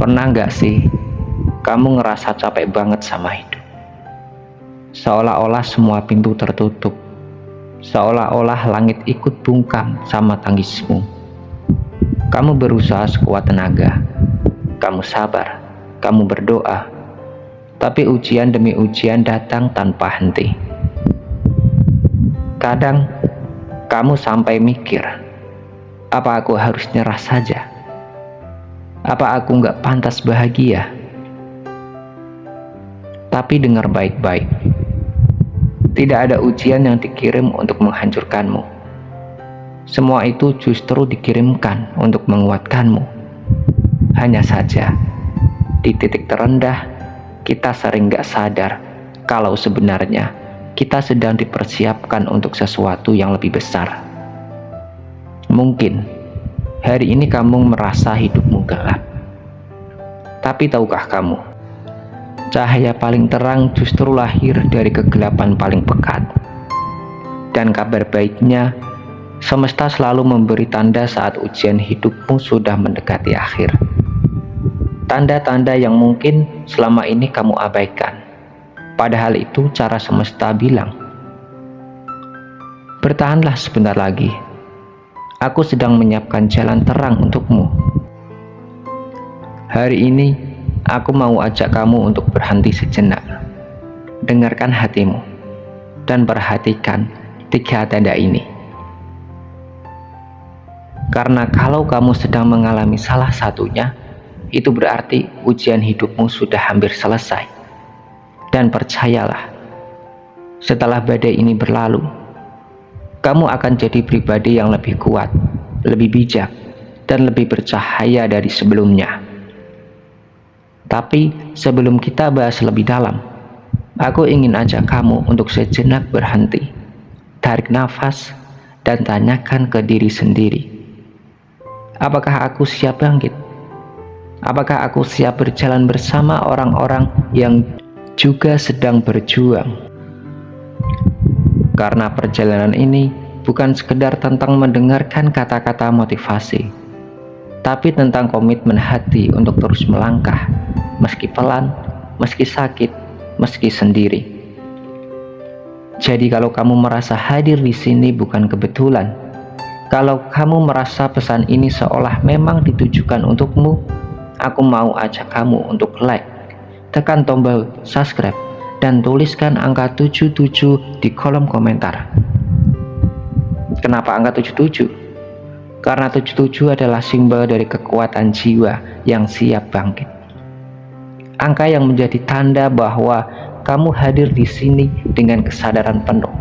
Pernah nggak sih kamu ngerasa capek banget sama hidup? Seolah-olah semua pintu tertutup, seolah-olah langit ikut bungkam sama tangismu. Kamu berusaha sekuat tenaga, kamu sabar, kamu berdoa, tapi ujian demi ujian datang tanpa henti. Kadang kamu sampai mikir, apa aku harus nyerah saja? Apa aku nggak pantas bahagia? Tapi dengar baik-baik, tidak ada ujian yang dikirim untuk menghancurkanmu. Semua itu justru dikirimkan untuk menguatkanmu. Hanya saja, di titik terendah, kita sering gak sadar kalau sebenarnya kita sedang dipersiapkan untuk sesuatu yang lebih besar. Mungkin hari ini kamu merasa hidupmu gelap. Tapi tahukah kamu, cahaya paling terang justru lahir dari kegelapan paling pekat. Dan kabar baiknya, semesta selalu memberi tanda saat ujian hidupmu sudah mendekati akhir. Tanda-tanda yang mungkin selama ini kamu abaikan. Padahal itu cara semesta bilang, bertahanlah sebentar lagi. Aku sedang menyiapkan jalan terang untukmu. Hari ini, aku mau ajak kamu untuk berhenti sejenak. Dengarkan hatimu dan perhatikan 3 tanda ini. Karena kalau kamu sedang mengalami salah satunya, itu berarti ujian hidupmu sudah hampir selesai. Dan percayalah, setelah badai ini berlalu, kamu akan jadi pribadi yang lebih kuat, lebih bijak, dan lebih bercahaya dari sebelumnya. Tapi sebelum kita bahas lebih dalam, aku ingin ajak kamu untuk sejenak berhenti, tarik nafas, dan tanyakan ke diri sendiri, apakah aku siap bangkit? Apakah aku siap berjalan bersama orang-orang yang juga sedang berjuang? Karena perjalanan ini bukan sekedar tentang mendengarkan kata-kata motivasi, tapi tentang komitmen hati untuk terus melangkah, meski pelan, meski sakit, meski sendiri. Jadi kalau kamu merasa hadir di sini bukan kebetulan, kalau kamu merasa pesan ini seolah memang ditujukan untukmu, aku mau ajak kamu untuk like, tekan tombol subscribe, dan tuliskan angka 77 di kolom komentar. Kenapa angka 77? Karena 77 adalah simbol dari kekuatan jiwa yang siap bangkit. Angka yang menjadi tanda bahwa kamu hadir di sini dengan kesadaran penuh,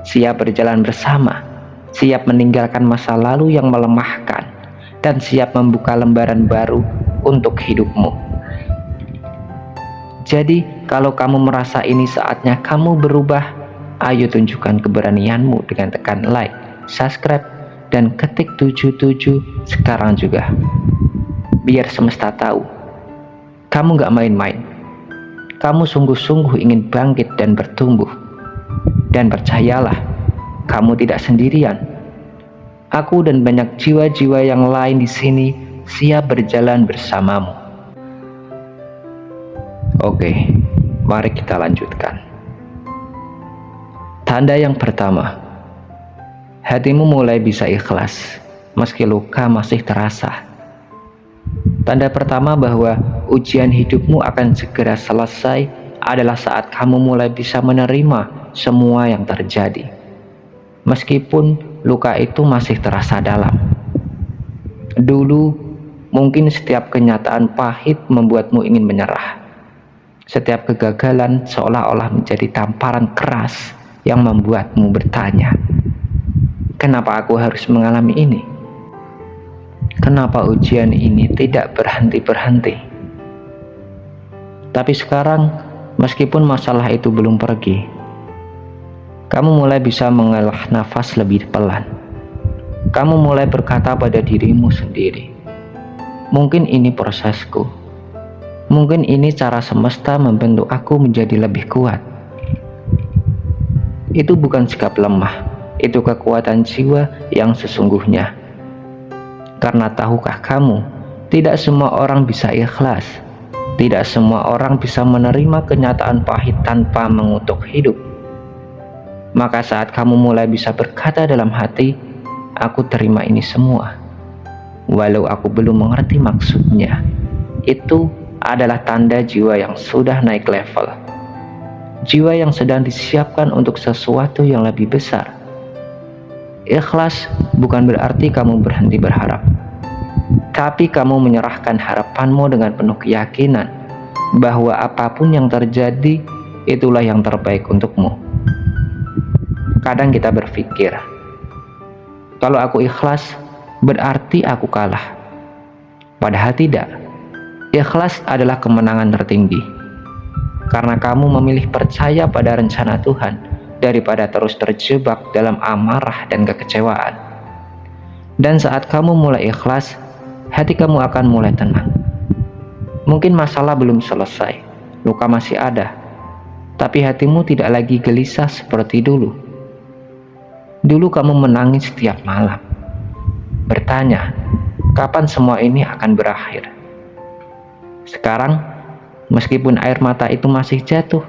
siap berjalan bersama, siap meninggalkan masa lalu yang melemahkan, dan siap membuka lembaran baru untuk hidupmu. Jadi, kalau kamu merasa ini saatnya kamu berubah, ayo tunjukkan keberanianmu dengan tekan like, subscribe, dan ketik 77 sekarang juga. Biar semesta tahu, kamu gak main-main. Kamu sungguh-sungguh ingin bangkit dan bertumbuh. Dan percayalah, kamu tidak sendirian. Aku dan banyak jiwa-jiwa yang lain di sini siap berjalan bersamamu. Oke, mari kita lanjutkan. Tanda yang pertama, hatimu mulai bisa ikhlas meski luka masih terasa. Tanda pertama bahwa ujian hidupmu akan segera selesai adalah saat kamu mulai bisa menerima semua yang terjadi, meskipun luka itu masih terasa dalam. Dulu, mungkin setiap kenyataan pahit membuatmu ingin menyerah. Setiap kegagalan seolah-olah menjadi tamparan keras yang membuatmu bertanya, kenapa aku harus mengalami ini? Kenapa ujian ini tidak berhenti-berhenti? Tapi sekarang, meskipun masalah itu belum pergi, kamu mulai bisa mengalah nafas lebih pelan. Kamu mulai berkata pada dirimu sendiri, mungkin ini prosesku. Mungkin ini cara semesta membentuk aku menjadi lebih kuat. Itu bukan sikap lemah, itu kekuatan jiwa yang sesungguhnya. Karena tahukah kamu, Tidak semua orang bisa ikhlas. Tidak semua orang bisa menerima kenyataan pahit tanpa mengutuk hidup. Maka saat kamu mulai bisa berkata dalam hati, "Aku terima ini semua, walau aku belum mengerti maksudnya," itu adalah tanda jiwa yang sudah naik level. Jiwa yang sedang disiapkan untuk sesuatu yang lebih besar. Ikhlas bukan berarti kamu berhenti berharap, tapi kamu menyerahkan harapanmu dengan penuh keyakinan bahwa apapun yang terjadi, itulah yang terbaik untukmu. Kadang kita berpikir, kalau aku ikhlas, berarti aku kalah. Padahal tidak. Ikhlas adalah kemenangan tertinggi. Karena kamu memilih percaya pada rencana Tuhan daripada terus terjebak dalam amarah dan kekecewaan. Dan saat kamu mulai ikhlas, hati kamu akan mulai tenang. Mungkin masalah belum selesai, luka masih ada, tapi hatimu tidak lagi gelisah seperti dulu. Dulu kamu menangis setiap malam, bertanya, kapan semua ini akan berakhir? Sekarang, meskipun air mata itu masih jatuh,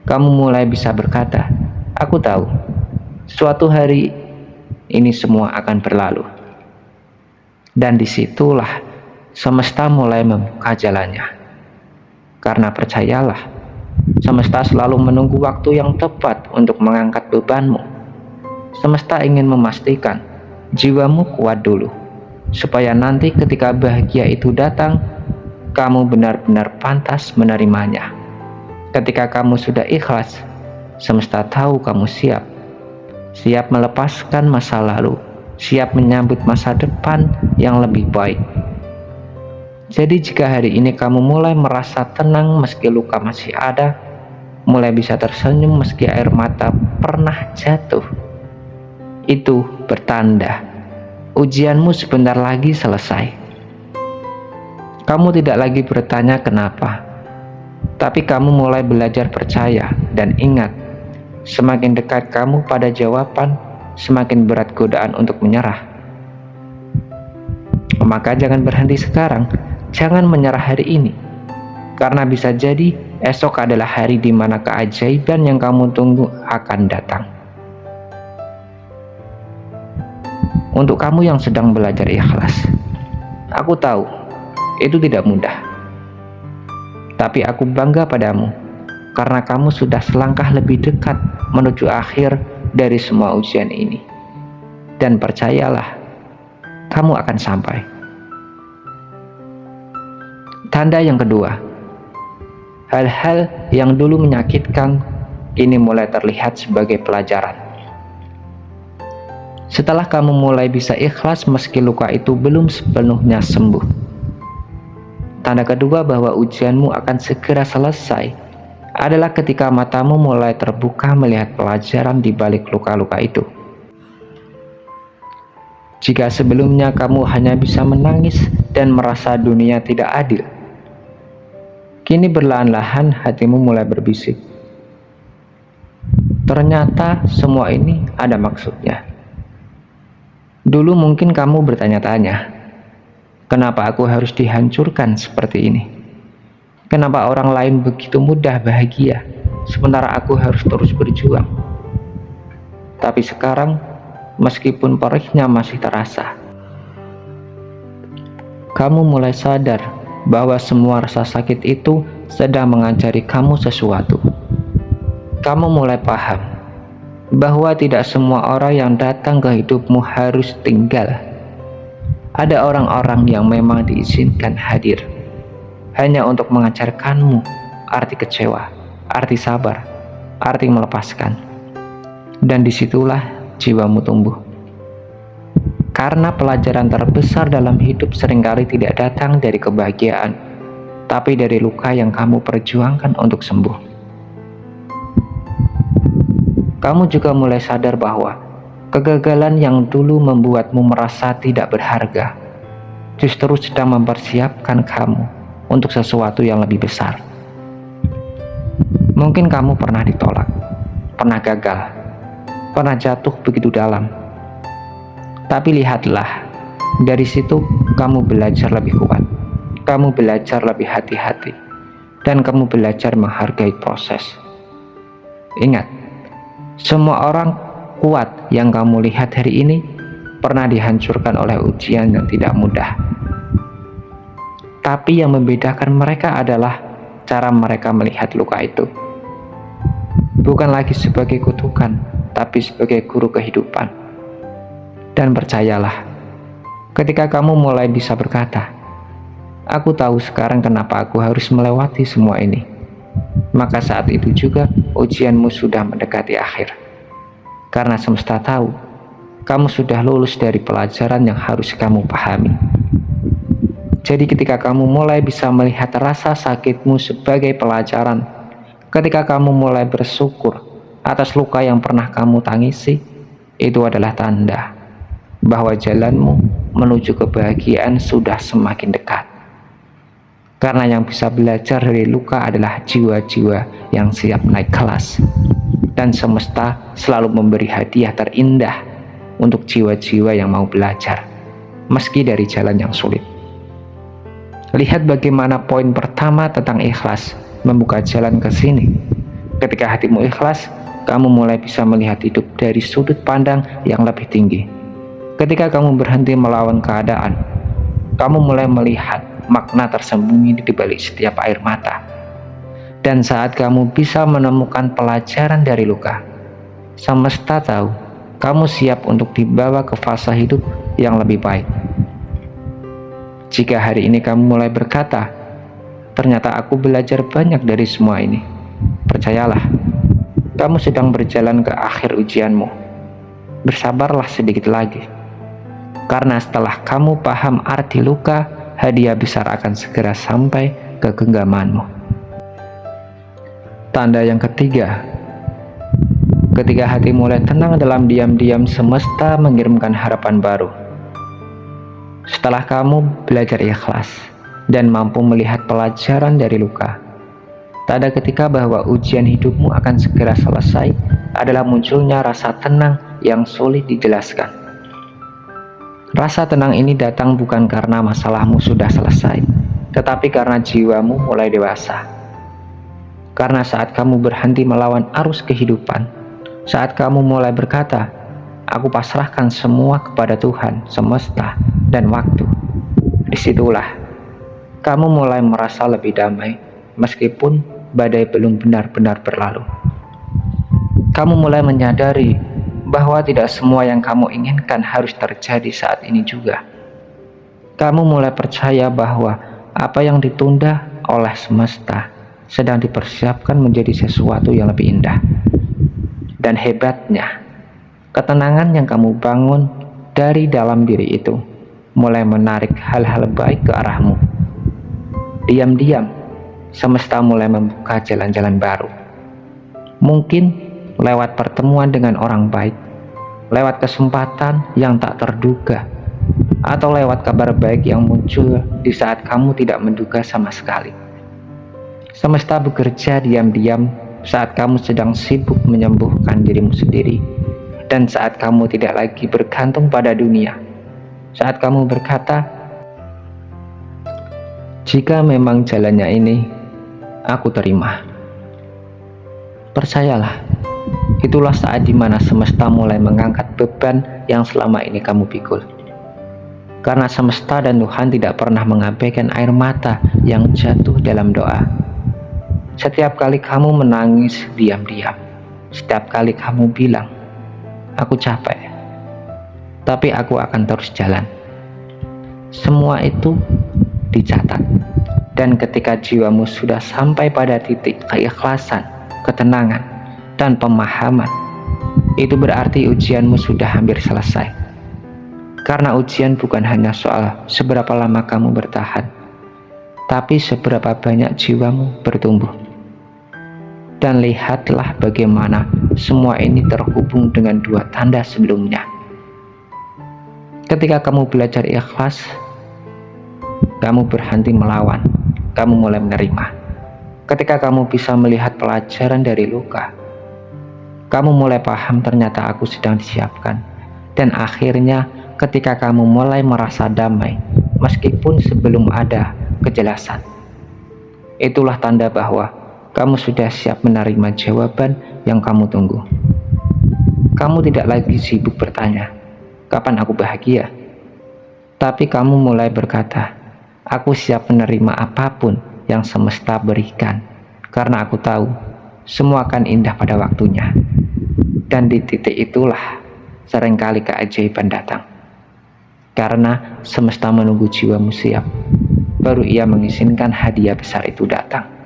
kamu mulai bisa berkata, "Aku tahu, suatu hari ini semua akan berlalu." Dan disitulah semesta mulai membuka jalannya. Karena percayalah, semesta selalu menunggu waktu yang tepat untuk mengangkat bebanmu. Semesta ingin memastikan jiwamu kuat dulu, supaya nanti ketika bahagia itu datang, kamu benar-benar pantas menerimanya. Ketika kamu sudah ikhlas, semesta tahu kamu siap. Siap melepaskan masa lalu, siap menyambut masa depan yang lebih baik. Jadi jika hari ini kamu mulai merasa tenang meski luka masih ada, mulai bisa tersenyum meski air mata pernah jatuh, itu bertanda ujianmu sebentar lagi selesai. Kamu tidak lagi bertanya kenapa, tapi kamu mulai belajar percaya dan ingat, semakin dekat kamu pada jawaban, semakin berat godaan untuk menyerah. Maka jangan berhenti sekarang, jangan menyerah hari ini, karena bisa jadi esok adalah hari di mana keajaiban yang kamu tunggu akan datang. Untuk kamu yang sedang belajar ikhlas, aku tahu itu tidak mudah. Tapi aku bangga padamu karena kamu sudah selangkah lebih dekat menuju akhir dari semua ujian ini. Dan percayalah, kamu akan sampai. Tanda yang kedua, hal-hal yang dulu menyakitkan kini mulai terlihat sebagai pelajaran. Setelah kamu mulai bisa ikhlas meski luka itu belum sepenuhnya sembuh. Tanda kedua bahwa ujianmu akan segera selesai adalah ketika matamu mulai terbuka melihat pelajaran di balik luka-luka itu. Jika sebelumnya kamu hanya bisa menangis dan merasa dunia tidak adil, kini berlahan-lahan hatimu mulai berbisik. Ternyata semua ini ada maksudnya. Dulu mungkin kamu bertanya-tanya, kenapa aku harus dihancurkan seperti ini? Kenapa orang lain begitu mudah bahagia, sementara aku harus terus berjuang? Tapi sekarang, meskipun perihnya masih terasa, kamu mulai sadar bahwa semua rasa sakit itu sedang mengajari kamu sesuatu. Kamu mulai paham bahwa tidak semua orang yang datang ke hidupmu harus tinggal. Ada orang-orang yang memang diizinkan hadir hanya untuk mengajarkanmu arti kecewa, arti sabar, arti melepaskan. Dan disitulah jiwamu tumbuh. Karena pelajaran terbesar dalam hidup seringkali tidak datang dari kebahagiaan, tapi dari luka yang kamu perjuangkan untuk sembuh. Kamu juga mulai sadar bahwa kegagalan yang dulu membuatmu merasa tidak berharga justru sedang mempersiapkan kamu untuk sesuatu yang lebih besar. Mungkin kamu pernah ditolak, pernah gagal, pernah jatuh begitu dalam. Tapi lihatlah, dari situ kamu belajar lebih kuat. kamu belajar lebih hati-hati, dan kamu belajar menghargai proses. Ingat, semua orang kuat yang kamu lihat hari ini pernah dihancurkan oleh ujian yang tidak mudah. Tapi yang membedakan mereka adalah cara mereka melihat luka itu. Bukan lagi sebagai kutukan, tapi sebagai guru kehidupan. Dan percayalah, ketika kamu mulai bisa berkata, "Aku tahu sekarang kenapa aku harus melewati semua ini," maka saat itu juga ujianmu sudah mendekati akhir. Karena semesta tahu, kamu sudah lulus dari pelajaran yang harus kamu pahami. Jadi ketika kamu mulai bisa melihat rasa sakitmu sebagai pelajaran, ketika kamu mulai bersyukur atas luka yang pernah kamu tangisi, itu adalah tanda bahwa jalanmu menuju kebahagiaan sudah semakin dekat. Karena yang bisa belajar dari luka adalah jiwa-jiwa yang siap naik kelas. Dan semesta selalu memberi hadiah terindah untuk jiwa-jiwa yang mau belajar, meski dari jalan yang sulit. Lihat bagaimana poin pertama tentang ikhlas membuka jalan ke sini. Ketika hatimu ikhlas, kamu mulai bisa melihat hidup dari sudut pandang yang lebih tinggi. Ketika kamu berhenti melawan keadaan, kamu mulai melihat makna tersembunyi di balik setiap air mata. Dan saat kamu bisa menemukan pelajaran dari luka, semesta tahu kamu siap untuk dibawa ke fase hidup yang lebih baik. Jika hari ini kamu mulai berkata, "Ternyata aku belajar banyak dari semua ini," percayalah, kamu sedang berjalan ke akhir ujianmu. Bersabarlah sedikit lagi, karena setelah kamu paham arti luka, hadiah besar akan segera sampai ke genggamanmu. Tanda yang ketiga, ketika hati mulai tenang dalam diam-diam, semesta mengirimkan harapan baru. Setelah kamu belajar ikhlas dan mampu melihat pelajaran dari luka, tanda ketika bahwa ujian hidupmu akan segera selesai adalah munculnya rasa tenang yang sulit dijelaskan. Rasa tenang ini datang bukan karena masalahmu sudah selesai, tetapi karena jiwamu mulai dewasa. Karena saat kamu berhenti melawan arus kehidupan, saat kamu mulai berkata, "Aku pasrahkan semua kepada Tuhan, semesta, dan waktu," disitulah kamu mulai merasa lebih damai, meskipun badai belum benar-benar berlalu. Kamu mulai menyadari bahwa tidak semua yang kamu inginkan harus terjadi saat ini juga. Kamu mulai percaya bahwa apa yang ditunda oleh semesta sedang dipersiapkan menjadi sesuatu yang lebih indah. Dan hebatnya, ketenangan yang kamu bangun dari dalam diri itu mulai menarik hal-hal baik ke arahmu. Diam-diam, semesta mulai membuka jalan-jalan baru. Mungkin lewat pertemuan dengan orang baik, lewat kesempatan yang tak terduga, atau lewat kabar baik yang muncul di saat kamu tidak menduga sama sekali. Semesta bekerja diam-diam saat kamu sedang sibuk menyembuhkan dirimu sendiri, dan saat kamu tidak lagi bergantung pada dunia. Saat kamu berkata, "Jika memang jalannya ini, aku terima." Percayalah, itulah saat dimana semesta mulai mengangkat beban yang selama ini kamu pikul. Karena semesta dan Tuhan tidak pernah mengabaikan air mata yang jatuh dalam doa. Setiap kali kamu menangis diam-diam, setiap kali kamu bilang, "Aku capek, tapi aku akan terus jalan," semua itu dicatat. Dan ketika jiwamu sudah sampai pada titik keikhlasan, ketenangan, dan pemahaman, itu berarti ujianmu sudah hampir selesai. Karena ujian bukan hanya soal seberapa lama kamu bertahan, tapi seberapa banyak jiwamu bertumbuh. Dan lihatlah bagaimana semua ini terhubung dengan dua tanda sebelumnya. Ketika kamu belajar ikhlas, kamu berhenti melawan, kamu mulai menerima. Ketika kamu bisa melihat pelajaran dari luka, kamu mulai paham ternyata aku sedang disiapkan. Dan akhirnya ketika kamu mulai merasa damai, meskipun sebelum ada kejelasan. Itulah tanda bahwa kamu sudah siap menerima jawaban yang kamu tunggu. Kamu tidak lagi sibuk bertanya, "Kapan aku bahagia?" Tapi kamu mulai berkata, "Aku siap menerima apapun yang semesta berikan, karena aku tahu semua akan indah pada waktunya." Dan di titik itulah seringkali keajaiban datang. Karena semesta menunggu jiwamu siap, baru ia mengizinkan hadiah besar itu datang.